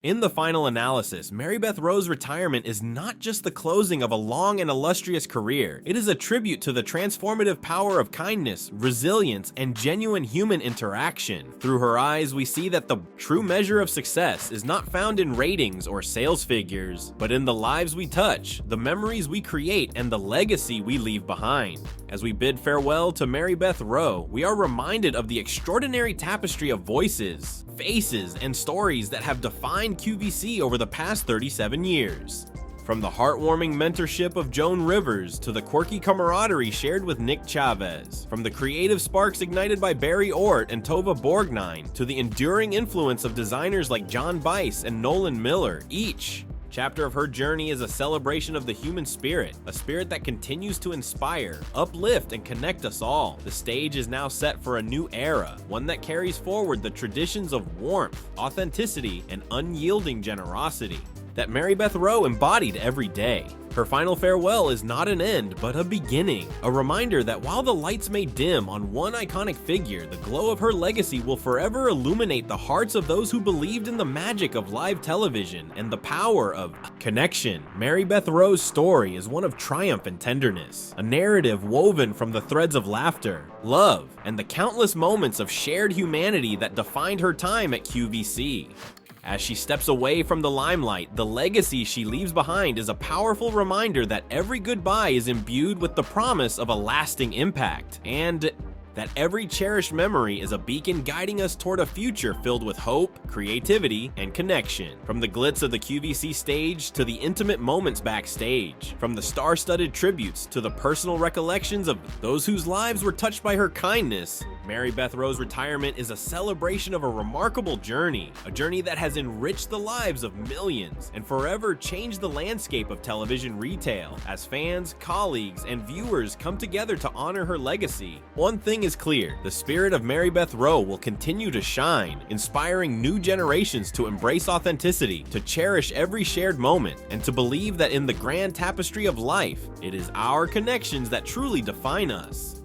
In the final analysis, Mary Beth Roe's retirement is not just the closing of a long and illustrious career. It is a tribute to the transformative power of kindness, resilience, and genuine human interaction. Through her eyes, we see that the true measure of success is not found in ratings or sales figures, but in the lives we touch, the memories we create, and the legacy we leave behind. As we bid farewell to Mary Beth Roe, we are reminded of the extraordinary tapestry of voices, faces, and stories that have defined QVC over the past 37 years. From the heartwarming mentorship of Joan Rivers to the quirky camaraderie shared with Nick Chavez, from the creative sparks ignited by Barry Ort and Tova Borgnine to the enduring influence of designers like John Bice and Nolan Miller, each chapter of her journey is a celebration of the human spirit, a spirit that continues to inspire, uplift, and connect us all. The stage is now set for a new era, one that carries forward the traditions of warmth, authenticity, and unyielding generosity that Mary Beth Roe embodied every day. Her final farewell is not an end, but a beginning, a reminder that while the lights may dim on one iconic figure, the glow of her legacy will forever illuminate the hearts of those who believed in the magic of live television and the power of connection. Mary Beth Roe's story is one of triumph and tenderness, a narrative woven from the threads of laughter, love, and the countless moments of shared humanity that defined her time at QVC. As she steps away from the limelight, the legacy she leaves behind is a powerful reminder that every goodbye is imbued with the promise of a lasting impact, and that every cherished memory is a beacon guiding us toward a future filled with hope, creativity, and connection. From the glitz of the QVC stage to the intimate moments backstage, from the star-studded tributes to the personal recollections of those whose lives were touched by her kindness, Mary Beth Roe's retirement is a celebration of a remarkable journey, a journey that has enriched the lives of millions and forever changed the landscape of television retail. As fans, colleagues, and viewers come together to honor her legacy, one thing is clear: the spirit of Mary Beth Roe will continue to shine, inspiring new generations to embrace authenticity, to cherish every shared moment, and to believe that in the grand tapestry of life, it is our connections that truly define us.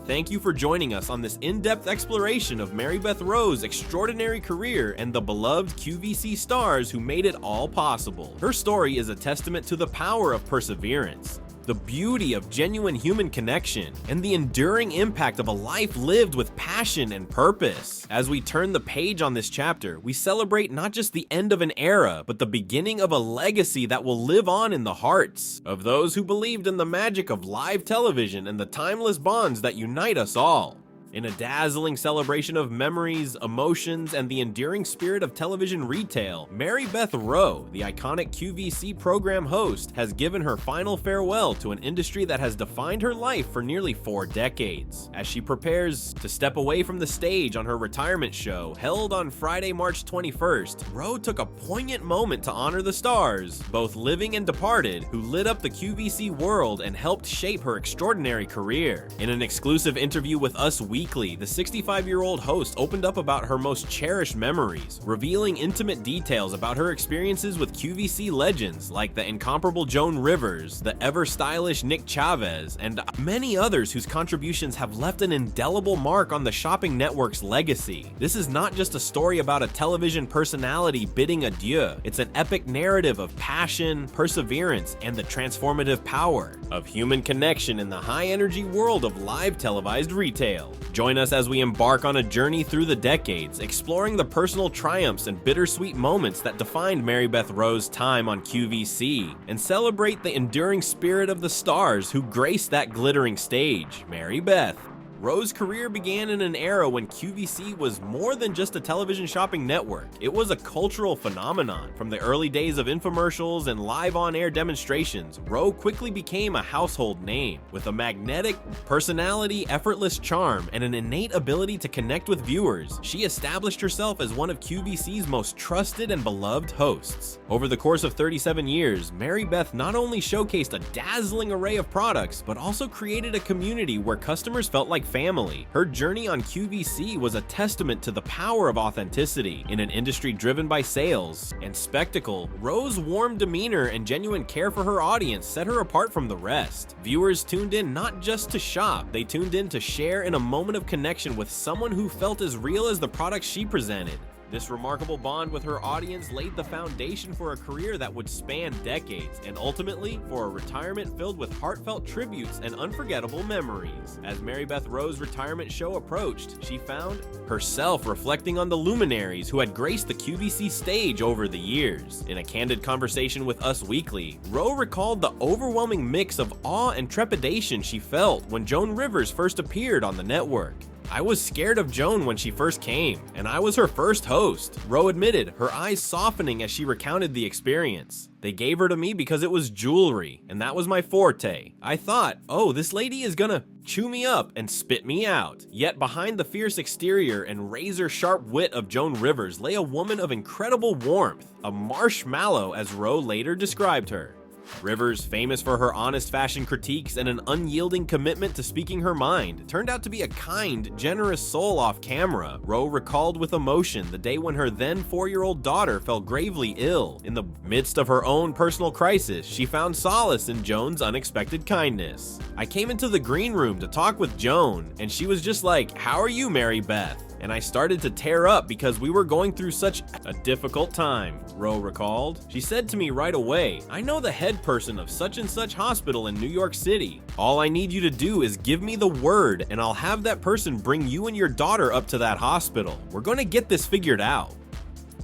Thank you for joining us on this in-depth exploration of Mary Beth Roe's extraordinary career and the beloved QVC stars who made it all possible. Her story is a testament to the power of perseverance, the beauty of genuine human connection, and the enduring impact of a life lived with passion and purpose. As we turn the page on this chapter, we celebrate not just the end of an era, but the beginning of a legacy that will live on in the hearts of those who believed in the magic of live television and the timeless bonds that unite us all. In a dazzling celebration of memories, emotions, and the enduring spirit of television retail, Mary Beth Roe, the iconic QVC program host, has given her final farewell to an industry that has defined her life for nearly 4 decades. As she prepares to step away from the stage on her retirement show, held on Friday, March 21st, Roe took a poignant moment to honor the stars, both living and departed, who lit up the QVC world and helped shape her extraordinary career. In an exclusive interview with Us Weekly, the 65-year-old host opened up about her most cherished memories, revealing intimate details about her experiences with QVC legends like the incomparable Joan Rivers, the ever-stylish Nick Chavez, and many others whose contributions have left an indelible mark on the shopping network's legacy. This is not just a story about a television personality bidding adieu. It's an epic narrative of passion, perseverance, and the transformative power of human connection in the high-energy world of live televised retail. Join us as we embark on a journey through the decades, exploring the personal triumphs and bittersweet moments that defined Mary Beth Roe's time on QVC, and celebrate the enduring spirit of the stars who graced that glittering stage. Mary Beth Roe's career began in an era when QVC was more than just a television shopping network. It was a cultural phenomenon. From the early days of infomercials and live on-air demonstrations, Roe quickly became a household name. With a magnetic personality, effortless charm, and an innate ability to connect with viewers, she established herself as one of QVC's most trusted and beloved hosts. Over the course of 37 years, Mary Beth not only showcased a dazzling array of products, but also created a community where customers felt like family. Her journey on QVC was a testament to the power of authenticity. In an industry driven by sales and spectacle, Roe's warm demeanor and genuine care for her audience set her apart from the rest. Viewers tuned in not just to shop, they tuned in to share in a moment of connection with someone who felt as real as the products she presented. This remarkable bond with her audience laid the foundation for a career that would span decades, and ultimately for a retirement filled with heartfelt tributes and unforgettable memories. As Mary Beth Roe's retirement show approached, she found herself reflecting on the luminaries who had graced the QVC stage over the years. In a candid conversation with Us Weekly, Roe recalled the overwhelming mix of awe and trepidation she felt when Joan Rivers first appeared on the network. "I was scared of Joan when she first came, and I was her first host," Roe admitted, her eyes softening as she recounted the experience. "They gave her to me because it was jewelry, and that was my forte. I thought, oh, this lady is gonna chew me up and spit me out." Yet behind the fierce exterior and razor-sharp wit of Joan Rivers lay a woman of incredible warmth, a marshmallow as Roe later described her. Rivers, famous for her honest fashion critiques and an unyielding commitment to speaking her mind, turned out to be a kind, generous soul off camera. Roe recalled with emotion the day when her then 4-year-old daughter fell gravely ill. In the midst of her own personal crisis, she found solace in Joan's unexpected kindness. "I came into the green room to talk with Joan, and she was just like, 'How are you, Mary Beth?' And I started to tear up because we were going through such a difficult time," Roe recalled. "She said to me right away, 'I know the head person of such and such hospital in New York City. All I need you to do is give me the word and I'll have that person bring you and your daughter up to that hospital. We're going to get this figured out.'"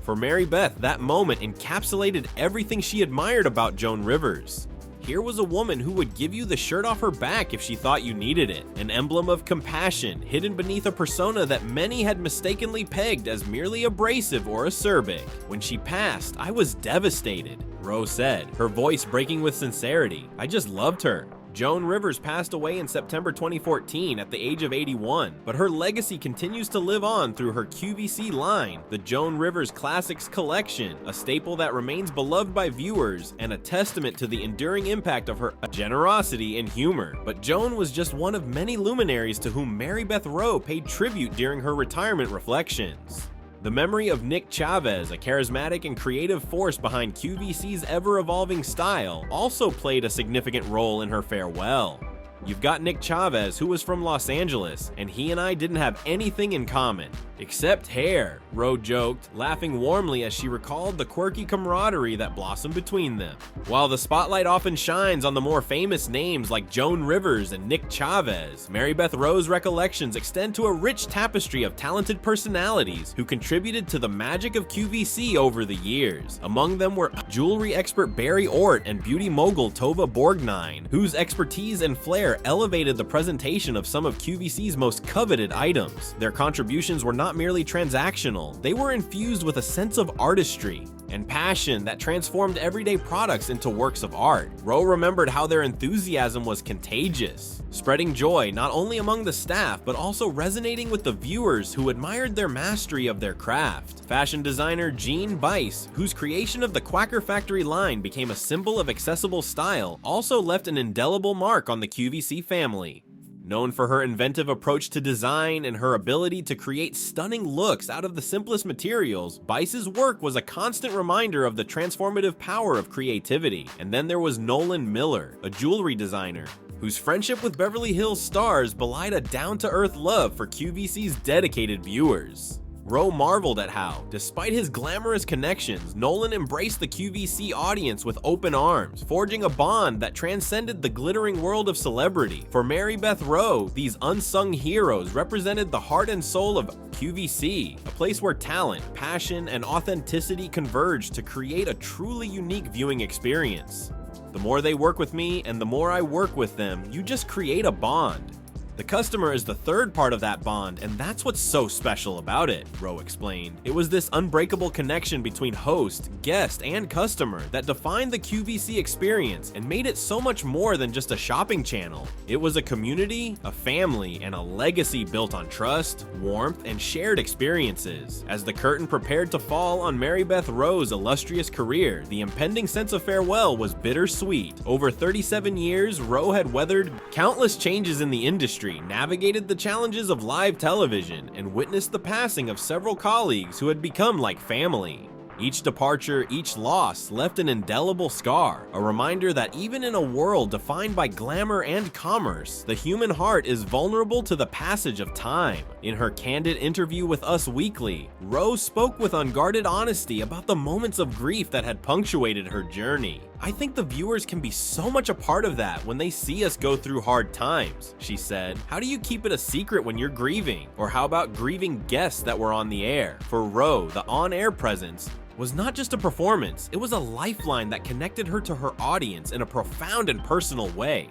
For Mary Beth, that moment encapsulated everything she admired about Joan Rivers. Here was a woman who would give you the shirt off her back if she thought you needed it, an emblem of compassion hidden beneath a persona that many had mistakenly pegged as merely abrasive or acerbic. "When she passed, I was devastated," Roe said, her voice breaking with sincerity. "I just loved her." Joan Rivers passed away in September 2014 at the age of 81, but her legacy continues to live on through her QVC line, the Joan Rivers Classics Collection, a staple that remains beloved by viewers and a testament to the enduring impact of her generosity and humor. But Joan was just one of many luminaries to whom Mary Beth Roe paid tribute during her retirement reflections. The memory of Nick Chavez, a charismatic and creative force behind QVC's ever-evolving style, also played a significant role in her farewell. "You've got Nick Chavez, who was from Los Angeles, and he and I didn't have anything in common. Except hair," Roe joked, laughing warmly as she recalled the quirky camaraderie that blossomed between them. While the spotlight often shines on the more famous names like Joan Rivers and Nick Chavez, Mary Beth Roe's recollections extend to a rich tapestry of talented personalities who contributed to the magic of QVC over the years. Among them were jewelry expert Barry Ort and beauty mogul Tova Borgnine, whose expertise and flair elevated the presentation of some of QVC's most coveted items. Their contributions were not merely transactional, they were infused with a sense of artistry and passion that transformed everyday products into works of art. Roe remembered how their enthusiasm was contagious, spreading joy not only among the staff but also resonating with the viewers who admired their mastery of their craft. Fashion designer Jean Bice, whose creation of the Quacker Factory line became a symbol of accessible style, also left an indelible mark on the QVC family. Known for her inventive approach to design and her ability to create stunning looks out of the simplest materials, Bice's work was a constant reminder of the transformative power of creativity. And then there was Nolan Miller, a jewelry designer, whose friendship with Beverly Hills stars belied a down-to-earth love for QVC's dedicated viewers. Roe marveled at how, despite his glamorous connections, Nolan embraced the QVC audience with open arms, forging a bond that transcended the glittering world of celebrity. For Mary Beth Roe, these unsung heroes represented the heart and soul of QVC, a place where talent, passion, and authenticity converged to create a truly unique viewing experience. "The more they work with me and the more I work with them, you just create a bond. The customer is the third part of that bond, and that's what's so special about it," Roe explained. "It was this unbreakable connection between host, guest, and customer that defined the QVC experience and made it so much more than just a shopping channel. It was a community, a family, and a legacy built on trust, warmth, and shared experiences." As the curtain prepared to fall on Mary Beth Roe's illustrious career, the impending sense of farewell was bittersweet. Over 37 years, Roe had weathered countless changes in the industry, navigated the challenges of live television, and witnessed the passing of several colleagues who had become like family. Each departure, each loss left an indelible scar, a reminder that even in a world defined by glamour and commerce, the human heart is vulnerable to the passage of time. In her candid interview with Us Weekly, Roe spoke with unguarded honesty about the moments of grief that had punctuated her journey. "I think the viewers can be so much a part of that when they see us go through hard times," she said. "How do you keep it a secret when you're grieving? Or how about grieving guests that were on the air?" For Roe, the on-air presence was not just a performance, it was a lifeline that connected her to her audience in a profound and personal way.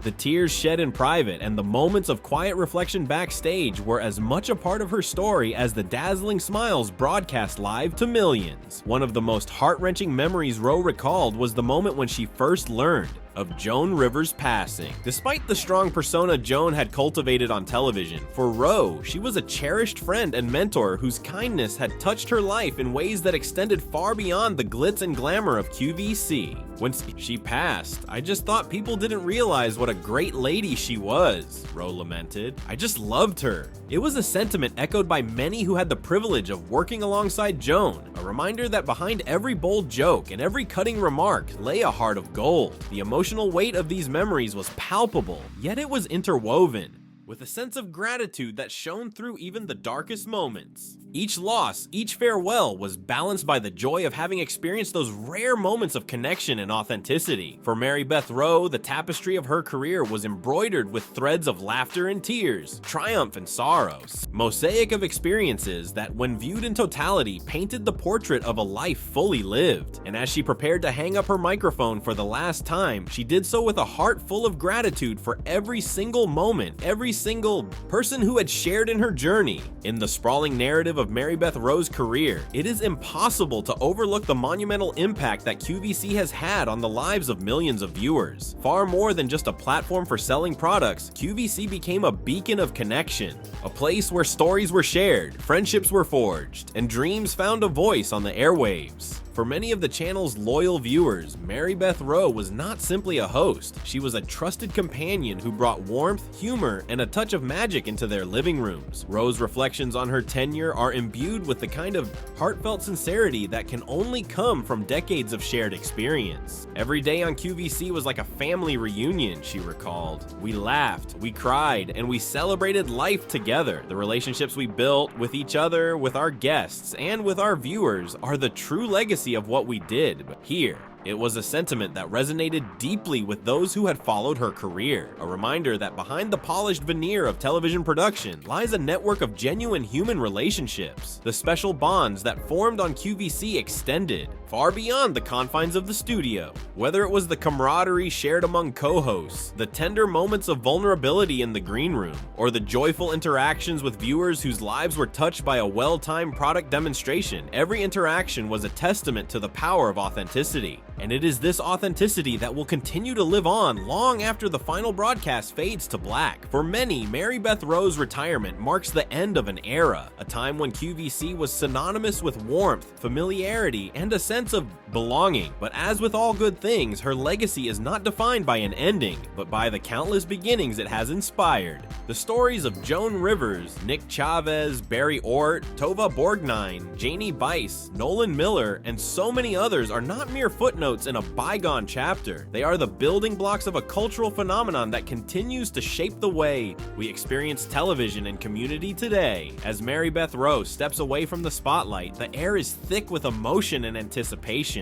The tears shed in private and the moments of quiet reflection backstage were as much a part of her story as the dazzling smiles broadcast live to millions. One of the most heart-wrenching memories Roe recalled was the moment when she first learned of Joan Rivers' passing. Despite the strong persona Joan had cultivated on television, for Roe, she was a cherished friend and mentor whose kindness had touched her life in ways that extended far beyond the glitz and glamour of QVC. When she passed, "I just thought people didn't realize what a great lady she was," Roe lamented. "I just loved her." It was a sentiment echoed by many who had the privilege of working alongside Joan, a reminder that behind every bold joke and every cutting remark lay a heart of gold. The emotional weight of these memories was palpable, yet it was interwoven with a sense of gratitude that shone through even the darkest moments. Each loss, each farewell was balanced by the joy of having experienced those rare moments of connection and authenticity. For Mary Beth Roe, the tapestry of her career was embroidered with threads of laughter and tears, triumph and sorrows. Mosaic of experiences that, when viewed in totality, painted the portrait of a life fully lived. And as she prepared to hang up her microphone for the last time, she did so with a heart full of gratitude for every single moment, every single person who had shared in her journey. In the sprawling narrative of Mary Beth Roe's career, it is impossible to overlook the monumental impact that QVC has had on the lives of millions of viewers. Far more than just a platform for selling products, QVC became a beacon of connection, a place where stories were shared, friendships were forged, and dreams found a voice on the airwaves. For many of the channel's loyal viewers, Mary Beth Roe was not simply a host. She was a trusted companion who brought warmth, humor, and a touch of magic into their living rooms. Roe's reflections on her tenure are imbued with the kind of heartfelt sincerity that can only come from decades of shared experience. "Every day on QVC was like a family reunion," she recalled. "We laughed, we cried, and we celebrated life together. The relationships we built with each other, with our guests, and with our viewers are the true legacy of what we did." But here, it was a sentiment that resonated deeply with those who had followed her career, a reminder that behind the polished veneer of television production lies a network of genuine human relationships. The special bonds that formed on QVC extended far beyond the confines of the studio. Whether it was the camaraderie shared among co-hosts, the tender moments of vulnerability in the green room, or the joyful interactions with viewers whose lives were touched by a well-timed product demonstration, every interaction was a testament to the power of authenticity. And it is this authenticity that will continue to live on long after the final broadcast fades to black. For many, Mary Beth Roe's retirement marks the end of an era, a time when QVC was synonymous with warmth, familiarity, and a sense of belonging. But as with all good things, her legacy is not defined by an ending, but by the countless beginnings it has inspired. The stories of Joan Rivers, Nick Chavez, Barry Ort, Tova Borgnine, Janie Bice, Nolan Miller, and so many others are not mere footnotes in a bygone chapter. They are the building blocks of a cultural phenomenon that continues to shape the way we experience television and community today. As Mary Beth Roe steps away from the spotlight, the air is thick with emotion and anticipation.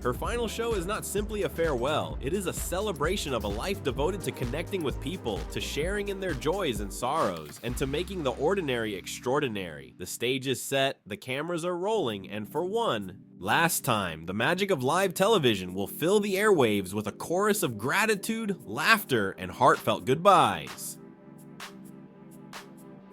Her final show is not simply a farewell, it is a celebration of a life devoted to connecting with people, to sharing in their joys and sorrows, and to making the ordinary extraordinary. The stage is set, the cameras are rolling, and for one last time, the magic of live television will fill the airwaves with a chorus of gratitude, laughter, and heartfelt goodbyes.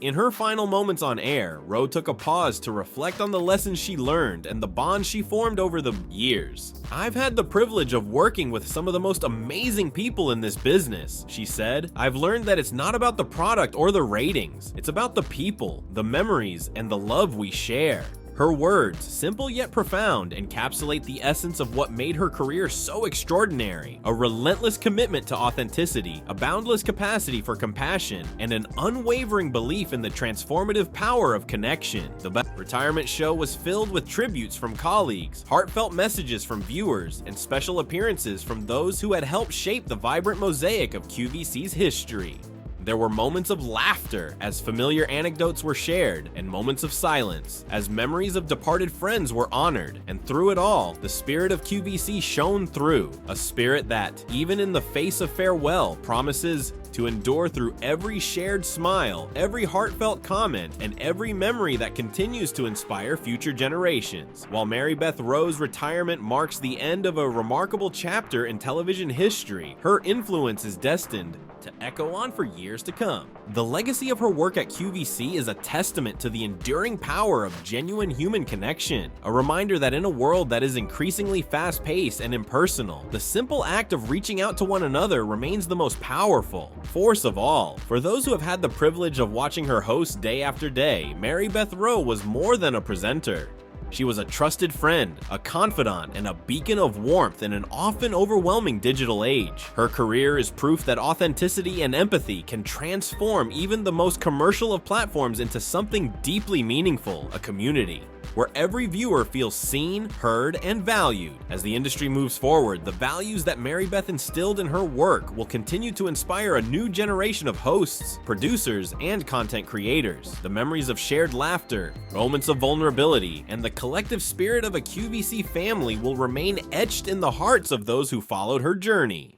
In her final moments on air, Roe took a pause to reflect on the lessons she learned and the bonds she formed over the years. "I've had the privilege of working with some of the most amazing people in this business," she said. "I've learned that it's not about the product or the ratings. It's about the people, the memories, and the love we share." Her words, simple yet profound, encapsulate the essence of what made her career so extraordinary: a relentless commitment to authenticity, a boundless capacity for compassion, and an unwavering belief in the transformative power of connection. The retirement show was filled with tributes from colleagues, heartfelt messages from viewers, and special appearances from those who had helped shape the vibrant mosaic of QVC's history. There were moments of laughter as familiar anecdotes were shared, and moments of silence as memories of departed friends were honored. And through it all, the spirit of QVC shone through, a spirit that, even in the face of farewell, promises to endure through every shared smile, every heartfelt comment, and every memory that continues to inspire future generations. While Mary Beth Roe's retirement marks the end of a remarkable chapter in television history, her influence is destined to echo on for years to come. The legacy of her work at QVC is a testament to the enduring power of genuine human connection, a reminder that in a world that is increasingly fast-paced and impersonal, the simple act of reaching out to one another remains the most powerful force of all. For those who have had the privilege of watching her host day after day, Mary Beth Roe was more than a presenter. She was a trusted friend, a confidant, and a beacon of warmth in an often overwhelming digital age. Her career is proof that authenticity and empathy can transform even the most commercial of platforms into something deeply meaningful, a community where every viewer feels seen, heard, and valued. As the industry moves forward, the values that Mary Beth instilled in her work will continue to inspire a new generation of hosts, producers, and content creators. The memories of shared laughter, moments of vulnerability, and the collective spirit of a QVC family will remain etched in the hearts of those who followed her journey.